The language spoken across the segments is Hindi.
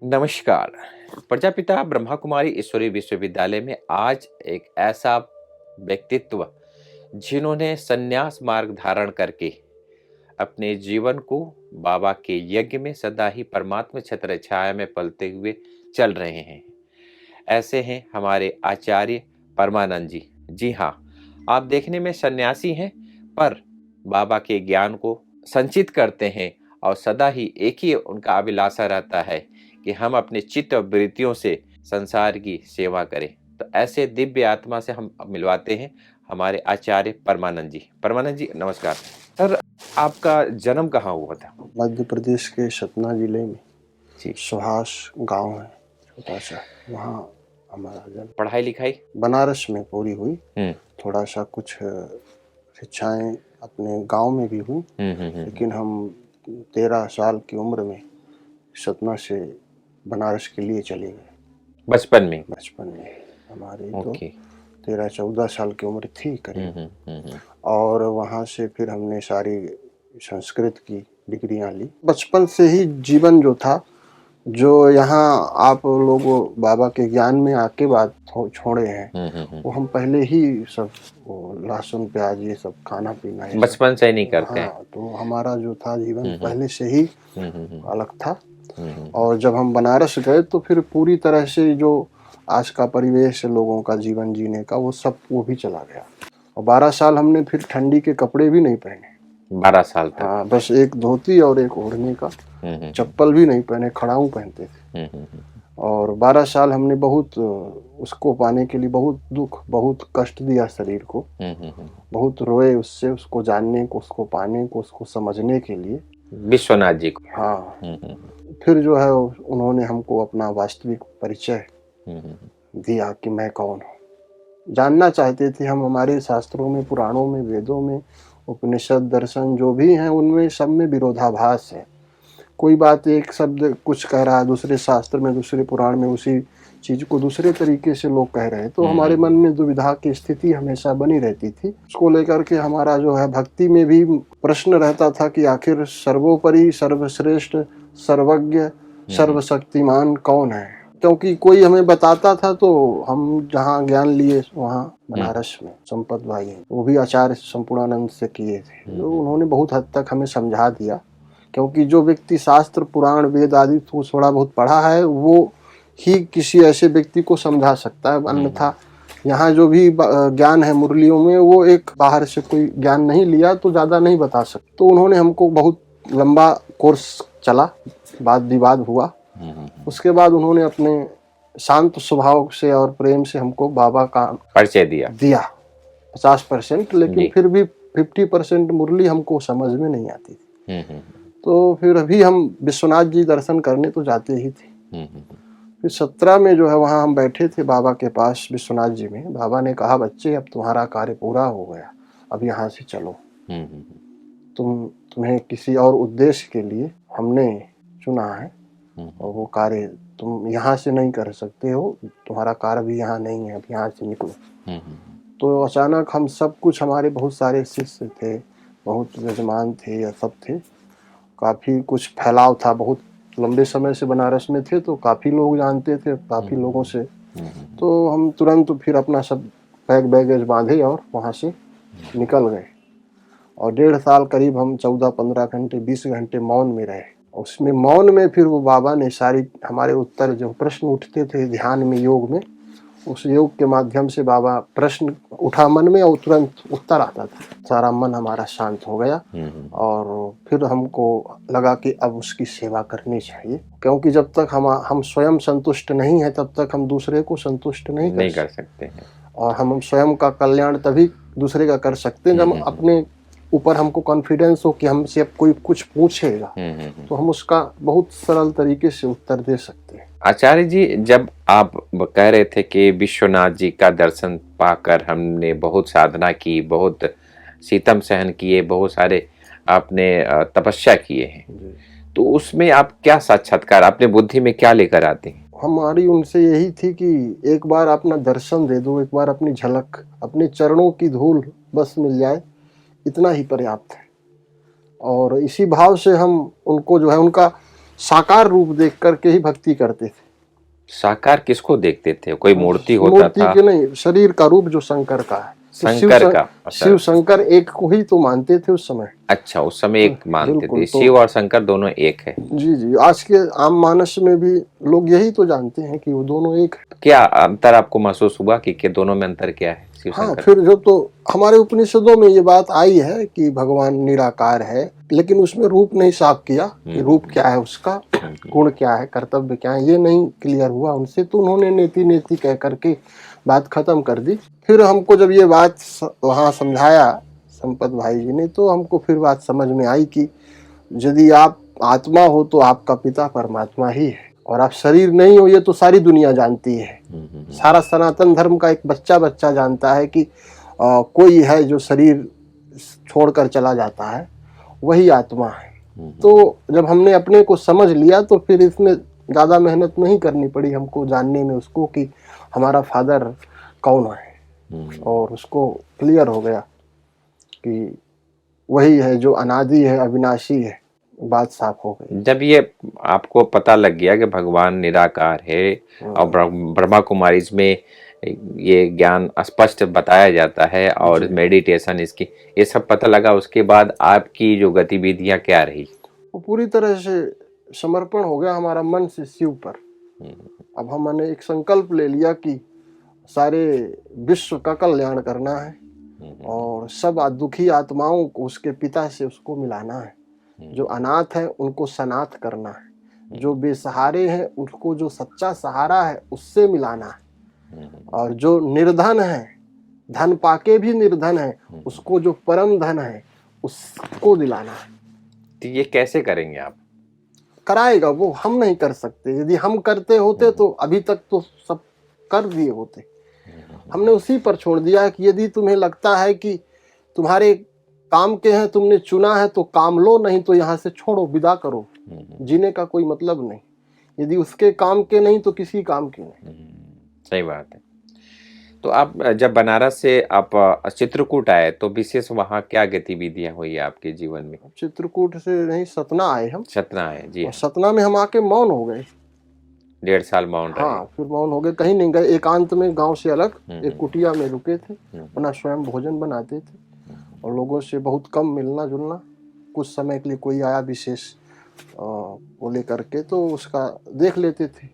नमस्कार। प्रजापिता ब्रह्मा कुमारी ईश्वरीय विश्वविद्यालय में आज एक ऐसा व्यक्तित्व जिन्होंने संन्यास मार्ग धारण करके अपने जीवन को बाबा के यज्ञ में सदा ही परमात्मा छत्र छाया में पलते हुए चल रहे हैं। ऐसे हैं हमारे आचार्य परमानंद जी। जी हाँ, आप देखने में सन्यासी हैं, पर बाबा के ज्ञान को संचित करते हैं और सदा ही एक ही उनका अभिलाषा रहता है कि हम अपने चित्त और वृत्तियों से संसार की सेवा करें। तो ऐसे दिव्य आत्मा से हम मिलवाते हैं हमारे आचार्य परमानंद जी। परमानंद जी नमस्कार। सर, आपका जन्म कहाँ हुआ था? मध्य प्रदेश के सतना जिले में जी। सुहास गांव है छोटा सा, वहाँ हमारा जन्म। पढ़ाई लिखाई बनारस में पूरी हुई। थोड़ा सा कुछ शिक्षाएं अपने गांव में भी हुई, लेकिन हम 13 साल की उम्र में सतना से बनारस के लिए चले गए। बचपन में हमारी तो ओके। 13-14 साल की उम्र थी करीब। और वहाँ से फिर हमने सारी संस्कृत की डिग्रियां ली। बचपन से ही जीवन जो था, जो यहाँ आप लोग बाबा के ज्ञान में आके बात छोड़े हैं, वो हम पहले ही सब लहसुन प्याज ये सब खाना पीना है बचपन से ही नहीं करते हैं। हाँ, तो हमारा जो था जीवन पहले से ही अलग था। और जब हम बनारस गए तो फिर पूरी तरह से जो आज का परिवेश लोगों का जीवन जीने का वो भी चला गया। और 12 साल हमने फिर ठंडी के कपड़े भी नहीं पहने। 12 साल तक? हाँ, बस एक धोती और एक ओढ़ने का, चप्पल भी नहीं पहने, खड़ाऊ पहनते थे। और 12 साल हमने बहुत उसको पाने के लिए बहुत दुख, बहुत कष्ट दिया शरीर को। बहुत रोए उससे, उसको जानने को, उसको पाने को, उसको समझने के लिए। विश्वनाथ जी को? हाँ। फिर जो है उन्होंने हमको अपना वास्तविक परिचय दिया कि मैं कौन हूँ। जानना चाहते थे हम। हमारे शास्त्रों में, पुराणों में, वेदों में, उपनिषद, दर्शन जो भी हैं, उनमें सब में विरोधाभास है। कोई बात एक शब्द कुछ कह रहा है, दूसरे शास्त्र में, दूसरे पुराण में उसी चीज को दूसरे तरीके से लोग कह रहे हैं। तो हमारे मन में दुविधा की स्थिति हमेशा बनी रहती थी। उसको लेकर के हमारा जो है भक्ति में भी प्रश्न रहता था कि आखिर सर्वोपरि, सर्वश्रेष्ठ, सर्वज्ञ, सर्वशक्तिमान कौन है। क्योंकि कोई हमें बताता था तो हम जहाँ ज्ञान लिए वहाँ बनारस में संपत भाई, वो भी आचार्य संपूर्णानंद से किए थे, तो उन्होंने बहुत हद तक हमें समझा दिया। क्योंकि जो व्यक्ति शास्त्र, पुराण, वेद आदि को थोड़ा बहुत पढ़ा है, वो ही किसी ऐसे व्यक्ति को समझा सकता है। अन्यथा यहाँ जो भी ज्ञान है मुरलियों में, वो एक बाहर से कोई ज्ञान नहीं लिया तो ज़्यादा नहीं बता सकते। तो उन्होंने हमको, बहुत लंबा कोर्स चला, वाद विवाद हुआ। उसके बाद उन्होंने अपने शांत स्वभाव से और प्रेम से हमको बाबा का परिचय दिया 50%, लेकिन फिर भी 50% मुरली हमको समझ में नहीं आती थी। तो फिर अभी हम विश्वनाथ जी दर्शन करने तो जाते ही थे। फिर 17 में जो है वहाँ हम बैठे थे बाबा के पास विश्वनाथ जी में। बाबा ने कहा, बच्चे अब तुम्हारा कार्य पूरा हो गया, अब यहाँ से चलो। तुम्हें किसी और उद्देश्य के लिए हमने चुना है, और वो कार्य तुम यहाँ से नहीं कर सकते हो। तुम्हारा कार्य भी यहाँ नहीं है, अब यहाँ से निकलो। तो अचानक हम सब कुछ, हमारे बहुत सारे शिष्य थे, बहुत यजमान थे या सब थे, काफ़ी कुछ फैलाव था। बहुत लंबे समय से बनारस में थे तो काफ़ी लोग जानते थे, काफ़ी लोगों से। तो हम तुरंत फिर अपना सब बैगेज बांधे और वहाँ से निकल गए। और 1.5 साल करीब हम 14-15 घंटे, 20 घंटे मौन में रहे। उसमें मौन में फिर वो बाबा ने सारी हमारे उत्तर, जो प्रश्न उठते थे ध्यान में, योग में, उस योग के माध्यम से बाबा प्रश्न उठा मन में और तुरंत उत्तर आता था। सारा मन हमारा शांत हो गया। और फिर हमको लगा कि अब उसकी सेवा करनी चाहिए, क्योंकि जब तक हम स्वयं संतुष्ट नहीं है, तब तक हम दूसरे को संतुष्ट नहीं कर सकते हैं। और हम स्वयं का कल्याण तभी दूसरे का कर सकते हैं जब अपने ऊपर हमको कॉन्फिडेंस हो कि हमसे अब कोई कुछ पूछेगा तो हम उसका बहुत सरल तरीके से उत्तर दे सकते हैं। आचार्य जी, जब आप कह रहे थे कि विश्वनाथ जी का दर्शन पाकर हमने बहुत साधना की, बहुत सीतम सहन किए, बहुत सारे आपने तपस्या किए हैं, तो उसमें आप क्या साक्षात्कार, अपने बुद्धि में क्या लेकर आते हैं? हमारी उनसे यही थी कि एक बार अपना दर्शन दे दो, एक बार अपनी झलक, अपने चरणों की धूल बस मिल जाए, इतना ही पर्याप्त है। और इसी भाव से हम उनको जो है, उनका साकार रूप देख करके ही भक्ति करते थे। साकार किसको देखते थे? कोई मूर्ति होता मूर्ति था? के नहीं, शरीर का रूप जो शंकर का है। तो शंकर का? शिव शंकर एक को ही तो मानते थे उस समय। अच्छा, उस समय एक मानते बिल्कुल, थे, तो शिव और शंकर दोनों एक है। जी जी, आज के आम मानस में भी लोग यही तो जानते हैं कि वो दोनों एक है। क्या अंतर आपको महसूस हुआ कि दोनों में अंतर क्या है शिव हाँ, शंकर? फिर जो तो हमारे उपनिषदों में ये बात आई है कि भगवान निराकार है, लेकिन उसमें रूप नहीं साफ किया कि रूप क्या है उसका, गुण क्या है, कर्तव्य क्या है, ये नहीं क्लियर हुआ उनसे। तो उन्होंने नेति नेति कह करके बात खत्म कर दी। फिर हमको जब ये बात वहाँ समझाया संपत भाई जी ने, तो हमको फिर बात समझ में आई कि यदि आप आत्मा हो तो आपका पिता परमात्मा ही है, और आप शरीर नहीं हो ये तो सारी दुनिया जानती है। सारा सनातन धर्म का एक बच्चा बच्चा जानता है कि कोई है जो शरीर छोड़कर चला जाता है, वही आत्मा है। तो जब हमने अपने को समझ लिया तो फिर इसमें ज़्यादा मेहनत नहीं करनी पड़ी हमको जानने में उसको कि हमारा फादर कौन है, और उसको क्लियर हो गया कि वही है जो अनादि है, अविनाशी है। बात साफ हो गई। जब ये आपको पता लग गया कि भगवान निराकार है और ब्रह्मा कुमारी में ये ज्ञान स्पष्ट बताया जाता है और मेडिटेशन इसकी, ये सब पता लगा, उसके बाद आपकी जो गतिविधियां क्या रही? वो पूरी तरह से समर्पण हो गया हमारा मन से शिव पर। अब हमने एक संकल्प ले लिया कि सारे विश्व का कल्याण करना है और सब दुखी आत्माओं को उसके पिता से उसको मिलाना है। जो अनाथ है उनको सनाथ करना है, जो बेसहारे हैं उनको जो सच्चा सहारा है उससे मिलाना है, और जो निर्धन है, धन पाके भी निर्धन है, उसको जो परम धन है उसको दिलाना है। तो ये कैसे करेंगे आप? कराएगा वो, हम नहीं कर सकते। यदि हम करते होते तो अभी तक तो सब कर दिए होते। हमने उसी पर छोड़ दिया है कि यदि तुम्हें लगता है कि तुम्हारे काम के हैं, तुमने चुना है तो काम लो, नहीं तो यहाँ से छोड़ो, विदा करो। जीने का कोई मतलब नहीं। यदि उसके काम के नहीं तो किसी काम के नहीं। सही बात है। तो आप जब बनारस से आप चित्रकूट आए तो विशेष वहाँ क्या गतिविधियां हुई आपके जीवन में? चित्रकूट से नहीं, सतना आए हम। सतना आए जी। और सतना में हम आके मौन हो गए। 1.5 साल मौन रहे। हाँ, फिर मौन हो गए, कहीं नहीं गए। एकांत में गांव से अलग एक कुटिया में रुके थे, अपना स्वयं भोजन बनाते थे और लोगों से बहुत कम मिलना जुलना। कुछ समय के लिए कोई आया विशेष वो लेकर के तो उसका देख लेते थे।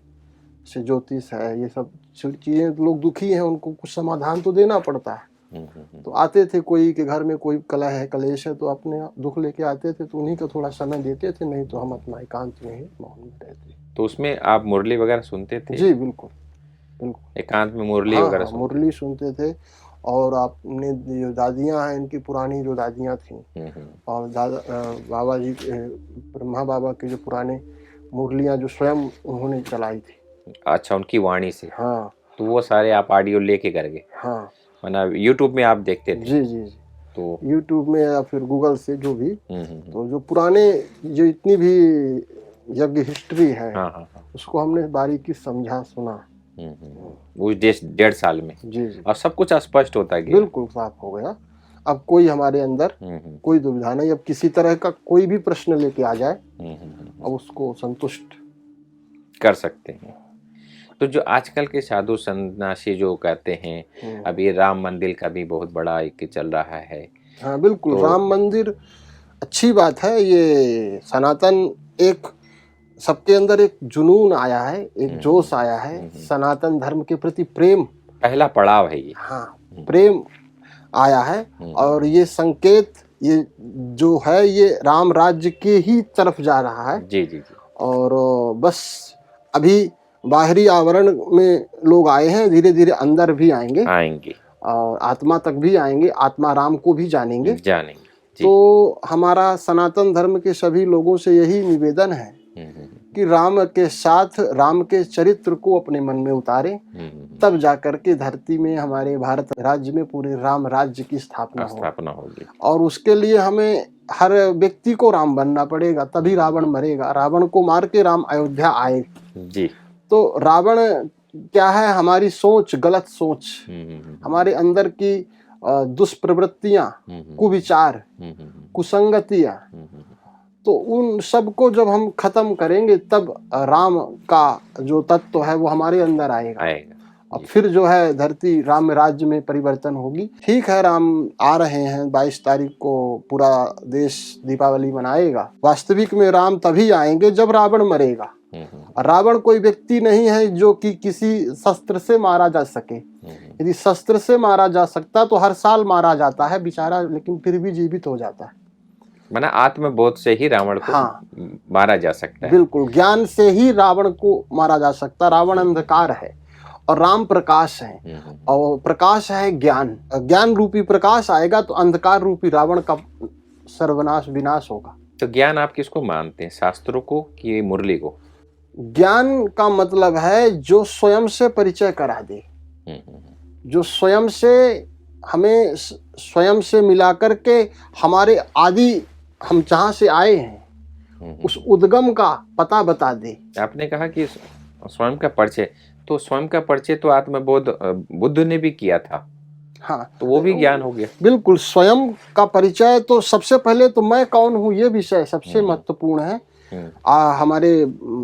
से ज्योतिष है, ये सब चीजें, लोग दुखी हैं उनको कुछ समाधान तो देना पड़ता है। तो आते थे, कोई के घर में कोई कलह है, कलेश है, तो अपने दुख लेके आते थे, तो उन्हीं को थोड़ा समय देते थे, नहीं तो हम अपना एकांत में ही मौन में रहते। तो उसमें आप मुरली वगैरह सुनते थे? जी बिल्कुल बिल्कुल, एकांत में मुरली हाँ, वगैरह मुरली सुनते थे। और आपने जो दादियाँ हैं, इनकी पुरानी जो दादियाँ थी और बाबा जी ब्रह्मा बाबा के जो पुराने मुरलियाँ जो स्वयं उन्होंने चलाई थी। अच्छा, उनकी वाणी से? हाँ, तो वो सारे आप ऑडियो लेके कर गए? हाँ, मतलब यूट्यूब में आप देखते थे? जी जी जी, तो यूट्यूब में या फिर गूगल से जो भी। तो जो पुराने जो इतनी भी यज्ञ हिस्ट्री है, हाँ, उसको हमने बारीकी समझा, सुना। उस 1.5 साल में जी जी, और सब कुछ स्पष्ट होता गया। बिल्कुल साफ हो गया। अब कोई हमारे अंदर कोई दुविधा नहीं। अब किसी तरह का कोई भी प्रश्न लेके आ जाए, अब उसको संतुष्ट कर सकते हैं। तो जो आजकल के साधु सन्यासी जो कहते हैं, अब ये राम मंदिर का भी बहुत बड़ा एक चल रहा है। हाँ बिल्कुल, तो राम मंदिर अच्छी बात है। ये सनातन, एक सबके अंदर एक जुनून आया है, एक जोश आया है सनातन धर्म के प्रति, प्रेम। पहला पड़ाव है ये। हाँ, प्रेम आया है। और ये संकेत, ये जो है, ये राम राज्य के ही तरफ जा रहा है। जी जी जी। और बस अभी बाहरी आवरण में लोग आए हैं, धीरे धीरे अंदर भी आएंगे और आत्मा तक भी आएंगे, आत्मा राम को भी जानेंगे। तो हमारा सनातन धर्म के सभी लोगों से यही निवेदन है कि राम के साथ राम के चरित्र को अपने मन में उतारें, तब जाकर के धरती में, हमारे भारत राज्य में पूरे राम राज्य की स्थापना होगी। और उसके लिए हमें हर व्यक्ति को राम बनना पड़ेगा, तभी रावण मरेगा। रावण को मार के राम अयोध्या आए जी। तो रावण क्या है? हमारी सोच, गलत सोच, हमारे अंदर की दुष्प्रवृत्तियां, कुविचार, कुसंगतियां। तो उन सबको जब हम खत्म करेंगे तब राम का जो तत्व है वो हमारे अंदर आएगा। अब फिर जो है धरती राम राज्य में परिवर्तन होगी। ठीक है, राम आ रहे हैं, 22 तारीख को पूरा देश दीपावली मनाएगा। वास्तविक में राम तभी आएंगे जब रावण मरेगा। रावण कोई व्यक्ति नहीं है जो कि किसी शस्त्र से मारा जा सके। यदि शस्त्र से मारा जा सकता तो हर साल मारा जाता है बेचारा, लेकिन फिर भी जीवित हो जाता है। माना आत्मबोध से ही रावण को मारा जा सकता है। बिल्कुल, ज्ञान से ही रावण को मारा जा सकता। रावण अंधकार है और राम प्रकाश है, और प्रकाश है ज्ञान। ज्ञान रूपी प्रकाश आएगा तो अंधकार रूपी रावण का सर्वनाश विनाश होगा। तो ज्ञान आप किसको मानते हैं, शास्त्रों को कि मुरली को? ज्ञान का मतलब है जो स्वयं से परिचय करा दे, जो स्वयं से हमें स्वयं से मिला करके हमारे आदि हम जहाँ से आए हैं उस उद्गम का पता बता दे। आपने कहा कि स्वयं का परिचय, तो स्वयं का परिचय तो आत्मबोध बुद्ध ने भी किया था। हाँ, तो वो भी ज्ञान हो गया। बिल्कुल, स्वयं का परिचय तो सबसे पहले तो मैं कौन हूँ ये विषय सबसे महत्वपूर्ण है। हमारे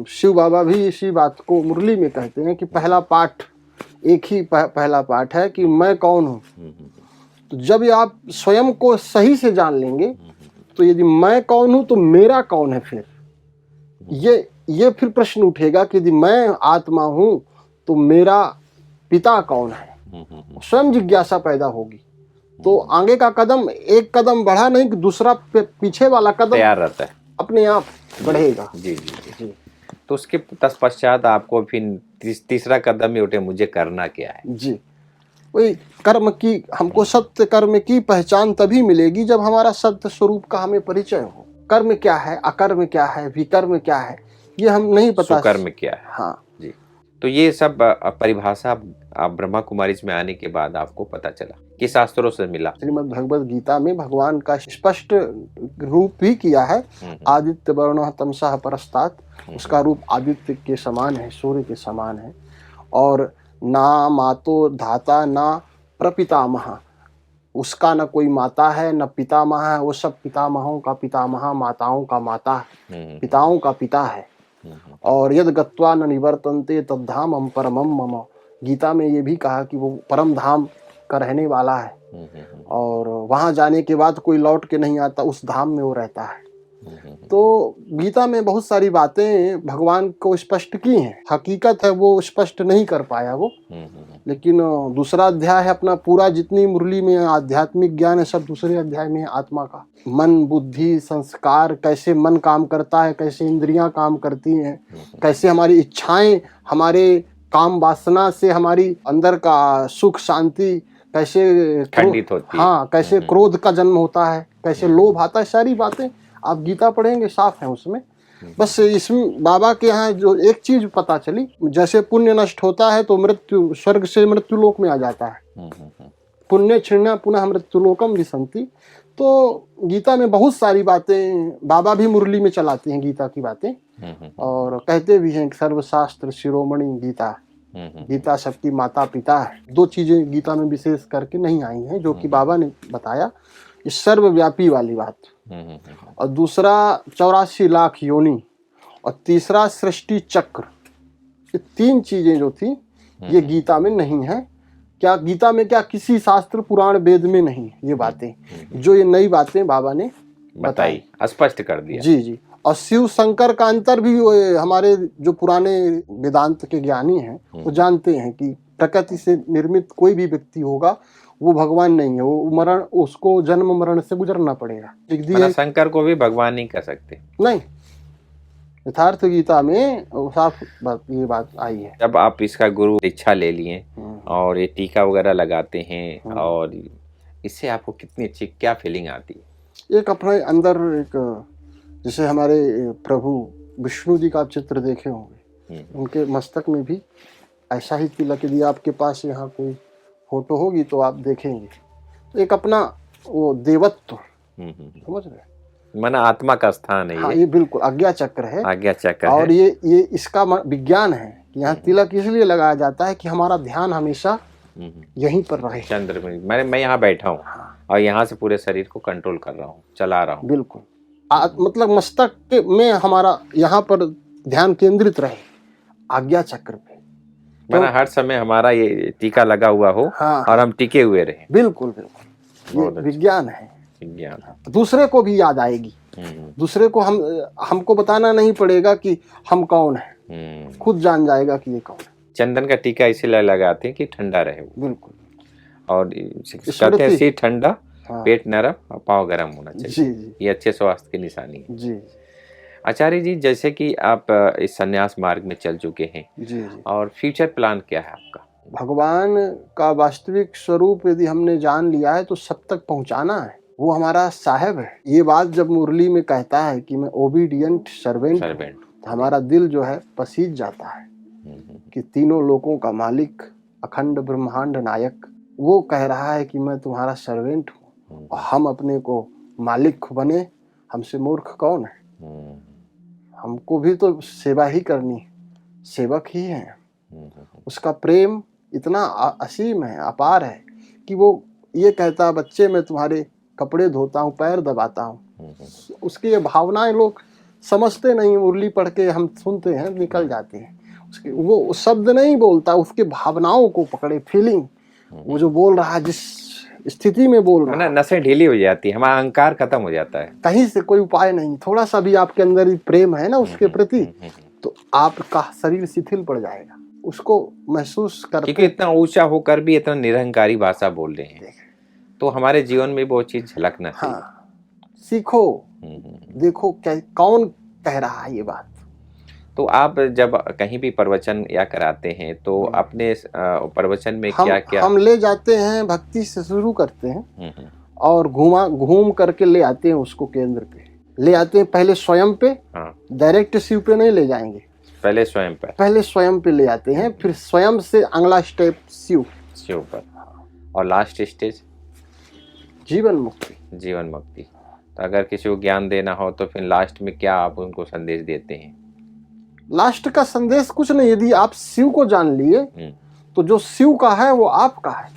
शिव बाबा भी इसी बात को मुरली में कहते हैं कि पहला पाठ एक ही पहला पाठ है कि मैं कौन हूँ। तो जब आप स्वयं को सही से जान लेंगे तो यदि मैं कौन हूँ तो मेरा कौन है, फिर ये फिर प्रश्न उठेगा कि यदि मैं आत्मा हूँ तो मेरा पिता कौन है। स्वयं जिज्ञासा पैदा होगी तो आगे का कदम एक कदम बढ़ा नहीं कि दूसरा पीछे वाला कदम तैयार रहता है, अपने आप बढ़ेगा। जी जी जी, जी। तो उसके तत्पश्चात आपको फिर तीसरा कदम ही उठे, मुझे करना क्या है। जी, वही कर्म की, हमको सत्य कर्म की पहचान तभी मिलेगी जब हमारा सत्य स्वरूप का हमें परिचय हो। कर्म क्या है, अकर्म क्या है, विकर्म क्या है, ये हम नहीं पता। सुकर्म क्या है। हाँ जी, तो ये सब परिभाषा आप ब्रह्मा कुमारी में आने के बाद आपको पता चला कि शास्त्रों से मिला। श्रीमद् भगवद गीता में भगवान का स्पष्ट रूप भी किया है। आदित्य वर्णः तमसः परस्तात्, उसका रूप आदित्य के समान है, सूर्य के समान है। और ना मातो धाता ना प्रपितामह, उसका न कोई माता है न पितामह है, वो सब पितामहों का पितामह, माताओं का माता, पिताओं का पिता है। और यद गत्वा न निवर्तन्ते तद्धामं परमं मम, गीता में ये भी कहा कि वो परम धाम का रहने वाला है और वहां जाने के बाद कोई लौट के नहीं आता, उस धाम में वो रहता है। तो गीता में बहुत सारी बातें भगवान को स्पष्ट की हैं। हकीकत है वो स्पष्ट नहीं कर पाया वो, लेकिन दूसरा अध्याय है अपना पूरा, जितनी मुरली में आध्यात्मिक ज्ञान है सब दूसरे अध्याय में। आत्मा का मन, बुद्धि, संस्कार, कैसे मन काम करता है, कैसे इंद्रियां काम करती हैं, कैसे हमारी इच्छाएं हमारे काम वासना से हमारी अंदर का सुख शांति कैसे खंडित होती है। हाँ, कैसे क्रोध का जन्म होता है, कैसे लोभ आता है, सारी बातें आप गीता पढ़ेंगे साफ है उसमें। बस इसमें बाबा के यहाँ जो एक चीज पता चली, जैसे पुण्य नष्ट होता है तो मृत्यु, स्वर्ग से मृत्यु लोक में आ जाता है। पुण्य क्षीणा पुनः मृत्यु लोकम विसंति। तो गीता में बहुत सारी बातें बाबा भी मुरली में चलाते हैं, गीता की बातें, और कहते भी हैं कि सर्वशास्त्र शिरोमणि गीता, गीता सबकी माता पिता है। दो चीजें गीता में विशेष करके नहीं आई हैं जो कि बाबा ने बताया, ये सर्वव्यापी वाली बात, और दूसरा 84 लाख योनि, और तीसरा सृष्टि चक्र। ये तीन चीजें जो थी ये गीता में नहीं है। क्या गीता में, क्या किसी शास्त्र पुराण वेद में नहीं है ये बातें, जो ये नई बातें बाबा ने बताई, स्पष्ट कर दिया। जी जी। और शिव शंकर का अंतर भी हमारे जो पुराने वेदांत के ज्ञानी हैं वो जानते हैं कि प्रकृति से निर्मित कोई भी व्यक्ति होगा वो भगवान नहीं है, वो मरण, उसको जन्म मरण से गुजरना पड़ेगा। शंकर को भी भगवान नहीं कह सकते, नहीं। यथार्थ गीता में साफ ये बात आई है। जब आप इसका गुरु दीक्षा ले लिए और ये टीका वगैरह लगाते हैं, और इससे आपको कितनी अच्छी क्या फीलिंग आती है? एक अपने अंदर एक, जैसे हमारे प्रभु विष्णु जी का आप चित्र देखे होंगे, उनके मस्तक में भी ऐसा ही तिलक, यदि आपके पास यहाँ कोई फोटो होगी तो आप देखेंगे, तो एक अपना वो देवत्व, समझ रहे, मन आत्मा का स्थान है। हाँ, ये बिल्कुल आज्ञा चक्र है, आज्ञा चक्र और है। ये इसका विज्ञान है कि यहाँ तिलक इसलिए लगाया जाता है कि हमारा ध्यान हमेशा यहीं पर रहे, चंद्र में। मैं यहाँ बैठा हूँ और यहाँ से पूरे शरीर को कंट्रोल कर रहा हूँ, चला रहा हूँ। बिल्कुल, मतलब मस्तक के में हमारा यहाँ पर ध्यान केंद्रित रहे, आज्ञा चक्र पे। माना हर समय हमारा ये टीका लगा हुआ हो। हाँ, और हम टिके हुए रहें। बिल्कुल बिल्कुल, ये बहुत अच्छा। विज्ञान है। विज्ञान। दूसरे को भी याद आएगी, दूसरे को हमको बताना नहीं पड़ेगा कि हम कौन है, खुद जान जाएगा कि ये कौन है। चंदन का टीका इसीलिए लगाते हैं कि ठंडा रहे वो। बिल्कुल। और कहते हैं सिर ठंडा, हाँ, पेट नरम और पाँव गर्म होना चाहिए। जी जी, ये अच्छे स्वास्थ्य की निशानी है। जी। आचार्य जी, जैसे कि आप इस संन्यास मार्ग में चल चुके हैं, जी जी, और फ्यूचर प्लान क्या है आपका? भगवान का वास्तविक स्वरूप यदि हमने जान लिया है तो सब तक पहुंचाना है, वो हमारा साहेब है। ये बात जब मुरली में कहता है कि मैं ओबीडियंट सर्वेंट, तो हमारा दिल जो है पसीज जाता है कि तीनों लोकों का मालिक, अखंड ब्रह्मांड नायक, वो कह रहा है कि मैं तुम्हारा सर्वेंट हूँ और हम अपने को मालिक बने। हमसे मूर्ख कौन है? हमको भी तो सेवा ही करनी है, सेवक ही है। उसका प्रेम इतना असीम है, अपार है कि वो ये कहता है, बच्चे मैं तुम्हारे कपड़े धोता हूँ, पैर दबाता हूँ। उसकी ये भावनाएं लोग समझते नहीं। मुरली पढ़ के हम सुनते हैं, निकल जाते हैं। उसके वो शब्द नहीं बोलता, उसके भावनाओं को पकड़े, फीलिंग, वो जो बोल रहा है, जिस स्थिति में बोल रहा है, नसें ढीली हो जाती है, हमारा अहंकार खत्म हो जाता है। कहीं से कोई उपाय नहीं। थोड़ा सा भी आपके अंदर प्रेम है ना उसके प्रति, तो आपका शरीर शिथिल पड़ जाएगा। उसको महसूस करते, क्योंकि इतना ऊंचा होकर भी इतना निरहंकारी भाषा बोल रहे हैं, तो हमारे जीवन में वो चीज झलकना चाहिए। हाँ, सीखो, देखो क्या कौन कह रहा है ये बात। तो आप जब कहीं भी प्रवचन या कराते हैं तो अपने प्रवचन में क्या क्या हम ले जाते हैं, भक्ति से शुरू करते हैं और घूम करके ले आते हैं उसको केंद्र पे ले आते हैं। पहले स्वयं पे, डायरेक्ट शिव पे नहीं ले जाएंगे, पहले स्वयं पे ले आते हैं, फिर स्वयं से अगला स्टेप शिव पर, और लास्ट स्टेज जीवन मुक्ति। तो अगर किसी को ज्ञान देना हो तो फिर लास्ट में क्या आप उनको संदेश देते हैं? लास्ट का संदेश कुछ नहीं, यदि आप शिव को जान लिए तो जो शिव का है वो आपका है।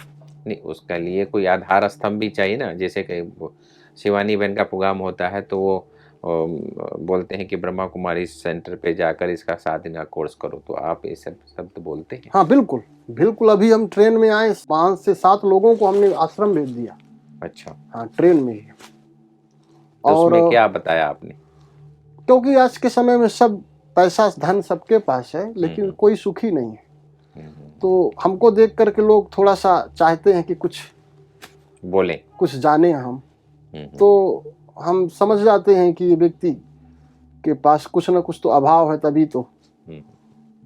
नहीं, उसके लिए कोई आधार स्तंभ भी चाहिए ना। जैसे कि शिवानी बहन का प्रोग्राम होता है तो वो बोलते हैं कि ब्रह्मा कुमारी सेंटर पे जाकर इसका 7 दिन का कोर्स करो, तो आप ये सब शब्द बोलते हैं? हाँ बिल्कुल बिल्कुल। अभी हम ट्रेन में आए, 5 से 7 लोगों को हमने आश्रम भेज दिया। अच्छा। हाँ, ट्रेन में ही। तो और उसमें क्या बताया आपने? क्योंकि आज के समय में सब पैसा धन सबके पास है, लेकिन कोई सुखी नहीं है। तो हमको देख करके लोग थोड़ा सा चाहते हैं कि कुछ बोलें, कुछ जाने हम। तो हम समझ जाते हैं कि ये व्यक्ति के पास कुछ ना कुछ तो अभाव है, तभी तो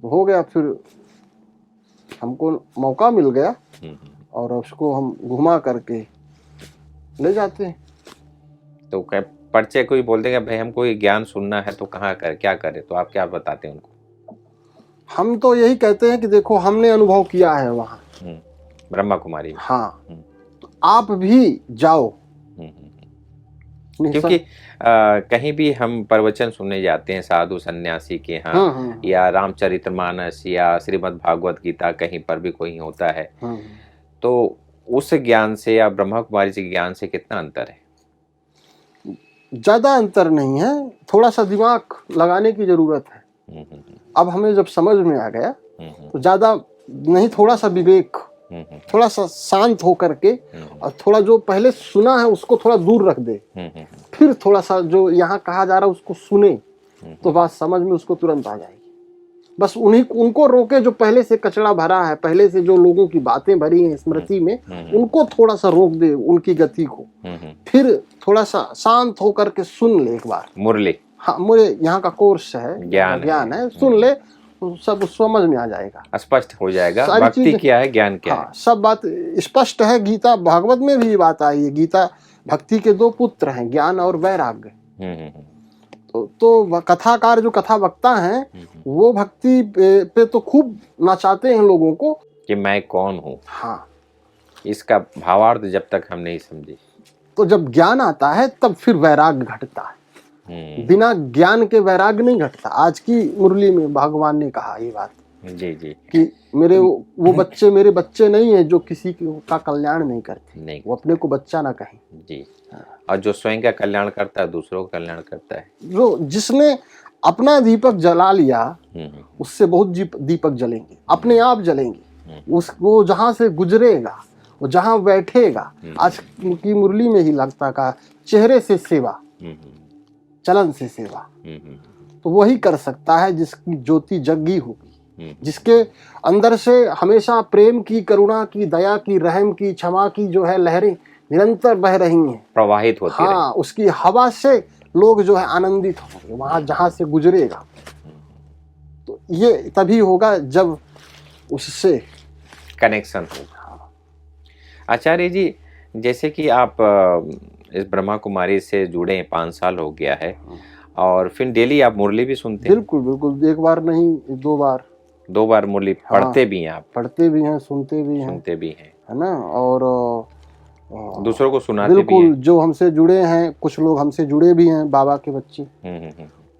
हो गया। फिर हमको मौका मिल गया और उसको हम घुमा करके ले जाते हैं। तो पर्चे कोई बोल देगा भाई हमको ये ज्ञान सुनना है तो कहाँ कर क्या करे, तो आप क्या बताते हैं उनको? हम तो यही कहते हैं कि देखो हमने अनुभव किया है वहाँ ब्रह्मा कुमारी। हाँ, तो आप भी जाओ। क्योंकि कहीं भी हम प्रवचन सुनने जाते हैं साधु सन्यासी के यहाँ, या रामचरितमानस या श्रीमद् भागवत गीता, कहीं पर भी कोई होता है, तो उस ज्ञान से या ब्रह्मा कुमारी जी के ज्ञान से कितना अंतर है? ज्यादा अंतर नहीं है, थोड़ा सा दिमाग लगाने की जरूरत है। अब हमें जब समझ में आ गया तो ज्यादा नहीं, थोड़ा सा विवेक, थोड़ा सा शांत होकर के, और थोड़ा जो पहले सुना है उसको थोड़ा दूर रख दे, फिर थोड़ा सा जो यहाँ कहा जा रहा है उसको सुने, तो बात समझ में उसको तुरंत आ जाएगी। बस उनको रोके जो पहले से कचरा भरा है, पहले से जो लोगों की बातें भरी हैं स्मृति में, उनको थोड़ा सा रोक दे उनकी गति को, फिर थोड़ा सा शांत होकर के सुन ले एक बार मुरली। हाँ, मुझे यहाँ का कोर्स है, ज्ञान है, सुन ले तो सब समझ में आ जाएगा, स्पष्ट हो जाएगा भक्ति क्या है, ज्ञान क्या है, सब बात स्पष्ट है। गीता भागवत में भी बात आई है, गीता भक्ति के 2 पुत्र हैं, ज्ञान और वैराग्य। तो कथाकार जो कथा वक्ता हैं वो भक्ति पे तो खूब नचाते हैं लोगों को कि मैं कौन हूँ। हाँ, इसका भावार्थ जब तक हम नहीं समझे, तो जब ज्ञान आता है तब फिर वैराग्य घटता है। बिना ज्ञान के वैराग्य नहीं घटता। आज की मुरली में भगवान ने कहा ये बात, जी जी कि मेरे वो बच्चे मेरे बच्चे नहीं है जो किसी का कल्याण नहीं करते, नहीं वो अपने को बच्चा ना कहें। जी। और जो स्वयं का कल्याण करता है दूसरों का कल्याण करता है। जो जिसने अपना दीपक जला लिया उससे बहुत दीपक जलेंगे, अपने आप जलेंगे। वो जहां से गुजरेगा, वो जहां बैठेगा, आज की मुरली में ही लगता का चेहरे से सेवा, चलन से सेवा, तो वही कर सकता है जिसकी ज्योति जगी होगी, जिसके अंदर से हमेशा प्रेम की, करुणा की, दया की, रहम की, क्षमा की जो है लहरें निरंतर बह रही हैं, प्रवाहित होती रही। हाँ, उसकी हवा से लोग जो है आनंदित होंगे वहां जहां से गुजरेगा। तो ये तभी होगा जब उससे कनेक्शन होगा। आचार्य जी, जैसे कि आप इस ब्रह्मा कुमारी से जुड़े 5 साल हो गया है, और फिर डेली आप मुरली भी सुनते हैं? बिल्कुल बिल्कुल, एक बार नहीं 2 बार। 2 बार मुरली पढ़ते भी हैं आप? पढ़ते भी हैं, सुनते भी हैं, है ना। और दूसरों को सुनाते भी बिल्कुल, हैं? जो हमसे जुड़े हैं, कुछ लोग हमसे जुड़े भी हैं, बाबा के बच्चे,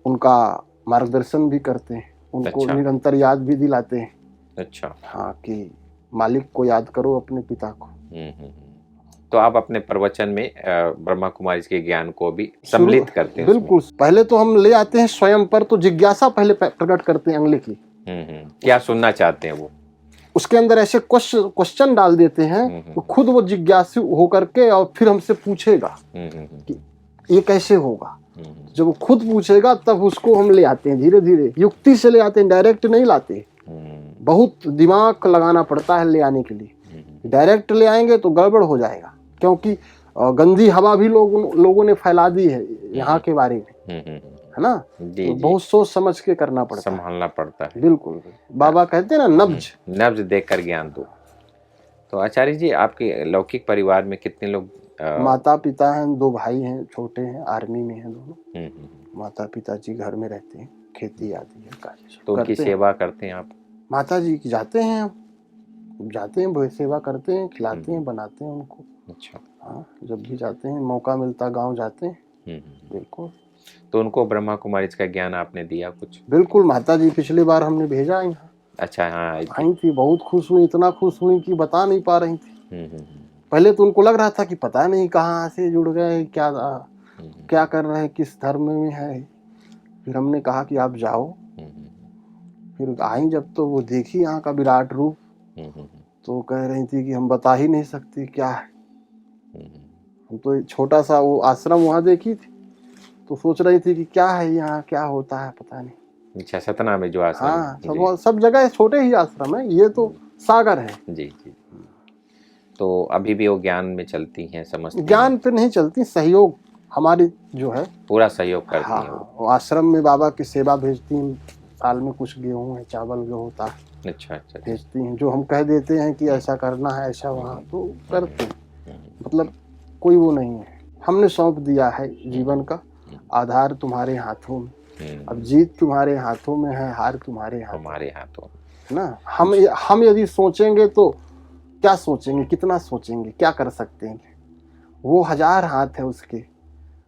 उनका मार्गदर्शन भी करते हैं, उनको अच्छा। निरंतर याद भी दिलाते हैं। अच्छा। हाँ, कि मालिक को याद करो, अपने पिता को। तो आप अपने प्रवचन में ब्रह्मा कुमारी के ज्ञान को भी सम्मिलित करते हैं? बिल्कुल, पहले तो हम ले आते हैं स्वयं पर, तो जिज्ञासा पहले प्रकट करते हैं अगले की। क्या सुनना चाहते हैं वो, उसके अंदर ऐसे क्वेश्चन डाल देते हैं तो खुद वो जिज्ञासु होकर के और फिर हमसे पूछेगा कि ये कैसे होगा। जब वो खुद पूछेगा तब उसको हम ले आते हैं, धीरे धीरे युक्ति से ले आते हैं, डायरेक्ट नहीं लाते। बहुत दिमाग लगाना पड़ता है ले आने के लिए। डायरेक्ट ले आएंगे तो गड़बड़ हो जाएगा, क्योंकि गंदी हवा भी लोगों ने फैला दी है यहाँ के बारे में, है ना। तो बहुत सोच समझ के करना पड़ता है, संभालना पड़ता है। बिल्कुल, बाबा कहते हैं ना, नब्ज देकर ज्ञान दो। तो आचार्य जी, आपके लौकिक परिवार में कितने लोग? माता पिता हैं, 2 भाई हैं, छोटे हैं, आर्मी में हैं दोनों। माता पिता जी घर में रहते हैं, खेती आदि है कार्य। तो उनकी सेवा करते हैं आप? माता जी की जाते हैं, सेवा करते हैं, खिलाते हैं, बनाते हैं उनको। अच्छा। हाँ, जब भी जाते हैं, मौका मिलता गांव जाते हैं। बिल्कुल। तो उनको ब्रह्मा कुमारी का ज्ञान आपने दिया कुछ? बिल्कुल, माता जी पिछली बार हमने भेजा यहाँ। अच्छा, हाँ, आई थी, बहुत खुश हुई, इतना खुश हुई कि बता नहीं पा रही थी। पहले तो उनको लग रहा था कि पता नहीं कहाँ से जुड़ गए, क्या कर रहे हैं, किस धर्म में है। फिर हमने कहा कि आप जाओ। फिर आई जब, तो वो देखी यहाँ का विराट रूप, तो कह रही थी कि हम बता ही नहीं सकती क्या है। हम तो छोटा सा वो आश्रम वहाँ देखी थी, तो सोच रही थी कि क्या है यहाँ, क्या होता है, पता नहीं। अच्छा, सतना में जो आश्रम? हाँ, सब जगह छोटे ही आश्रम है, ये तो सागर है। जी जी। तो अभी भी वो ज्ञान में चलती हैं, समझती हैं? ज्ञान पे नहीं चलती, सहयोग हमारी जो है पूरा सहयोग करती हैं। वो आश्रम में बाबा की सेवा भेजती हैं, साल में कुछ गेहूं है, चावल जो होता है, अच्छा अच्छा, भेजती हैं। जो हम कह देते हैं कि ऐसा करना है, ऐसा वहाँ तो करते हैं। मतलब कोई वो नहीं है, हमने सौंप दिया है जीवन का आधार तुम्हारे हाथों में। अब जीत तुम्हारे हाथों में है, हार तुम्हारे हाथों ना। हम यदि सोचेंगे तो क्या सोचेंगे, कितना सोचेंगे, क्या कर सकते हैं। वो 1000 हाथ है उसके,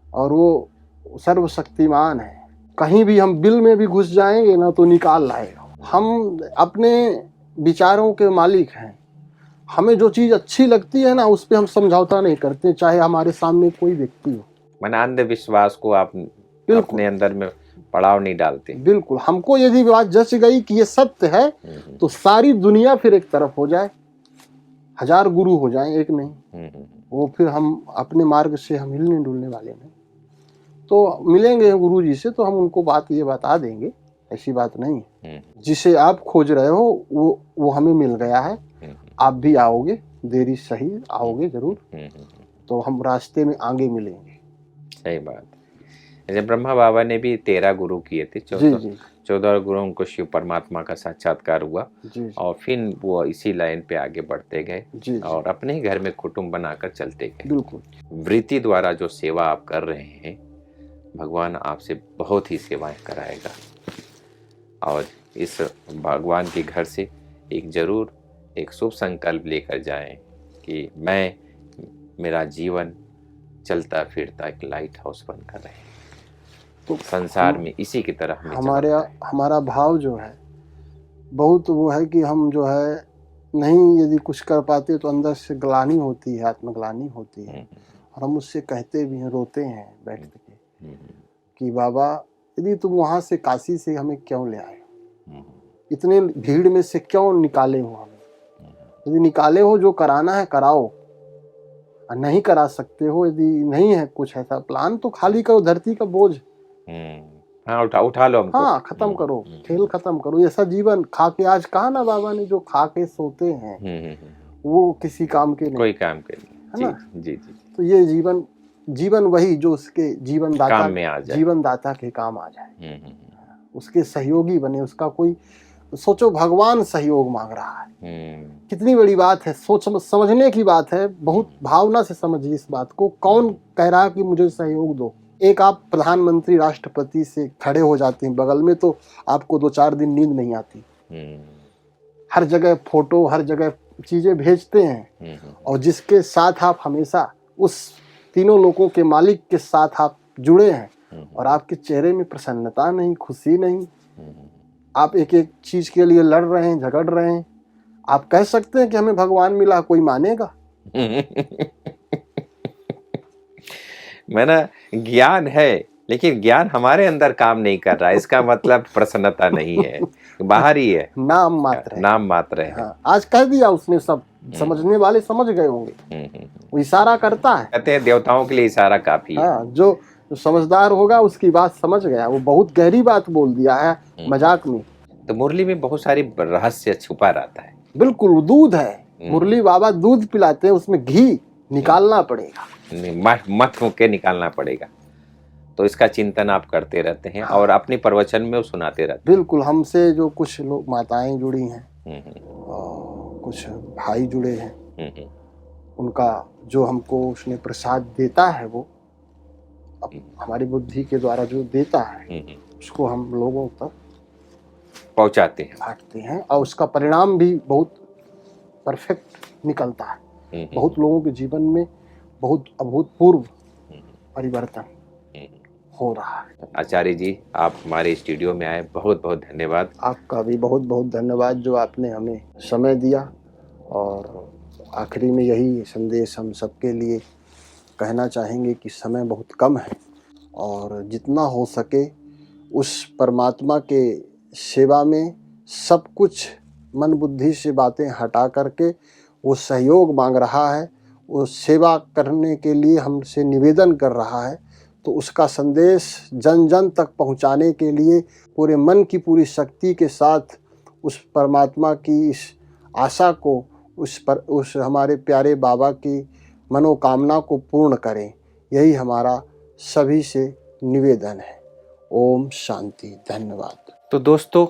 और वो सर्वशक्तिमान है। कहीं भी हम बिल में भी घुस जाएंगे ना तो निकाल लाएगा। हम अपने विचारों के मालिक हैं। हमें जो चीज अच्छी लगती है ना, उस पर हम समझौता नहीं करते, चाहे हमारे सामने कोई व्यक्ति हो। मैंने अंधविश्वास को आप अपने अंदर में पड़ाव नहीं डालते। बिल्कुल, हमको यदि बात जच गई कि ये सत्य है तो सारी दुनिया फिर एक तरफ हो जाए, 1000 गुरु हो जाए, एक नहीं। वो फिर हम अपने मार्ग से हम हिलने डुलने वाले नहीं। तो मिलेंगे गुरु जी से तो हम उनको बात ये बता देंगे, ऐसी बात नहीं है। जिसे आप खोज रहे हो वो हमें मिल गया है। आप भी आओगे, देरी सही आओगे जरूर, तो हम रास्ते में आगे मिलेंगे। सही बात। जैसे ब्रह्मा बाबा ने भी 13 गुरु किए थे, 14 गुरु उनको शिव परमात्मा का साक्षात्कार हुआ। और फिर वो इसी लाइन पे आगे बढ़ते गए और अपने ही घर में कुटुंब बनाकर चलते गए। बिल्कुल। वृत्ति द्वारा जो सेवा आप कर रहे हैं, भगवान आपसे बहुत ही सेवाएं कराएगा। और इस भगवान के घर से जरूर एक शुभ संकल्प लेकर जाएं कि मेरा जीवन चलता फिरता एक लाइट हाउस बनकर रहे, तो संसार में इसी की तरह हमारा भाव जो है बहुत वो है कि हम जो है नहीं यदि कुछ कर पाते तो अंदर से ग्लानि होती है, आत्मग्लानि होती है। और हम उससे कहते भी हैं, रोते हैं बैठ के कि बाबा यदि तुम वहाँ से काशी से हमें क्यों ले आए, इतने भीड़ में से क्यों निकाले हो हमें? यदि निकाले हो जो कराना है कराओ, और नहीं करा सकते हो, यदि नहीं है कुछ ऐसा प्लान तो खाली करो धरती का बोझ। हाँ, उठा लो हमको। हाँ, खत्म करो, खेल खत्म करो। ऐसा जीवन खा के, आज कहा ना बाबा ने, जो खा के सोते हैं वो किसी काम के नहीं, कोई काम के नहीं, है ना? जी जी। तो ये जीवन वही जो उसके जीवन दाता काम में आ जाए, जीवन दाता के काम आ जाए, उसके सहयोगी बने। उसका कोई, सोचो भगवान सहयोग मांग रहा है, कितनी बड़ी बात है। समझने की बात है, बहुत भावना से समझिए इस बात को। कौन कह रहा है कि मुझे सहयोग दो? एक आप प्रधानमंत्री राष्ट्रपति से खड़े हो जाते हैं बगल में तो आपको 2-4 दिन नींद नहीं आती। हर जगह फोटो, हर जगह चीजें भेजते हैं, और जिसके साथ आप हमेशा उस तीनों लोगों के मालिक के साथ आप जुड़े हैं, और आपके चेहरे में प्रसन्नता नहीं, खुशी नहीं। आप एक एक चीज के लिए लड़ रहे हैं, झगड़ रहे हैं। आप कह सकते हैं कि हमें भगवान मिला, कोई मानेगा? मैंने ज्ञान है, लेकिन ज्ञान हमारे अंदर काम नहीं कर रहा है, इसका मतलब प्रसन्नता नहीं है, बाहर ही है, नाम मात्र है। नाम मात्र है। हाँ, आज कह दिया उसने, सब समझने वाले समझ गए होंगे। वो इशारा करता है, कहते हैं देवताओं के लिए इशारा काफी है। हाँ, जो समझदार होगा उसकी बात समझ गया। वो बहुत गहरी बात बोल दिया है मजाक में। तो मुरली में बहुत सारी रहस्य छुपा रहता है। बिल्कुल, दूध है मुरली बाबा, दूध पिलाते हैं, उसमें घी निकालना पड़ेगा, मत के निकालना पड़ेगा। तो इसका चिंतन आप करते रहते हैं, हाँ। और अपने प्रवचन में सुनाते रहते हैं। बिल्कुल, हमसे जो कुछ लोग माताएं जुड़ी हैं और कुछ भाई जुड़े हैं, उनका जो हमको उसने प्रसाद देता है, वो हमारी बुद्धि के द्वारा जो देता है उसको हम लोगों तक पहुंचाते हैं, बांटते हैं, और उसका परिणाम भी बहुत परफेक्ट निकलता है। बहुत लोगों के जीवन में बहुत अभूतपूर्व परिवर्तन हो रहा है। आचार्य जी, आप हमारे स्टूडियो में आए, बहुत बहुत धन्यवाद। आपका भी बहुत बहुत धन्यवाद जो आपने हमें समय दिया। और आखिरी में यही संदेश हम सबके लिए कहना चाहेंगे कि समय बहुत कम है, और जितना हो सके उस परमात्मा के सेवा में सब कुछ मन बुद्धि से बातें हटा करके, वो सहयोग मांग रहा है, वो सेवा करने के लिए हमसे निवेदन कर रहा है, तो उसका संदेश जन जन तक पहुंचाने के लिए पूरे मन की पूरी शक्ति के साथ उस परमात्मा की इस आशा को, उस हमारे प्यारे बाबा की मनोकामना को पूर्ण करें, यही हमारा सभी से निवेदन है। ओम शांति, धन्यवाद। तो दोस्तों,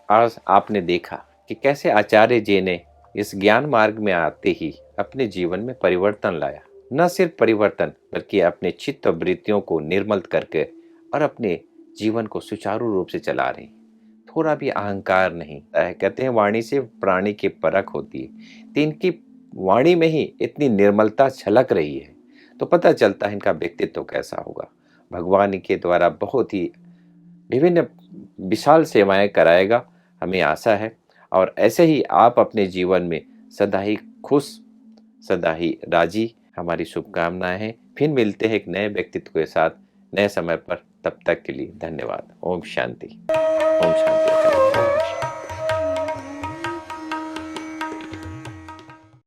आज आपने देखा कि कैसे आचार्य जी ने इस ज्ञान मार्ग में आते ही अपने जीवन में परिवर्तन लाया। न सिर्फ परिवर्तन, बल्कि अपने चित्त और वृत्तियों को निर्मल करके और अपने जीवन को सुचारू रूप से चला रही। थोड़ा भी अहंकार नहीं है। कहते हैं वाणी से प्राणी की परख होती है, तो इनकी वाणी में ही इतनी निर्मलता छलक रही है, तो पता चलता है इनका व्यक्तित्व कैसा होगा। भगवान इनके द्वारा बहुत ही विभिन्न विशाल सेवाएं कराएगा, हमें आशा है। और ऐसे ही आप अपने जीवन में सदा ही खुश, सदा ही राजी, हमारी शुभकामनाएं हैं। फिर मिलते हैं एक नए व्यक्तित्व के साथ नए समय पर। तब तक के लिए धन्यवाद। ओम शांति। ओम शांति।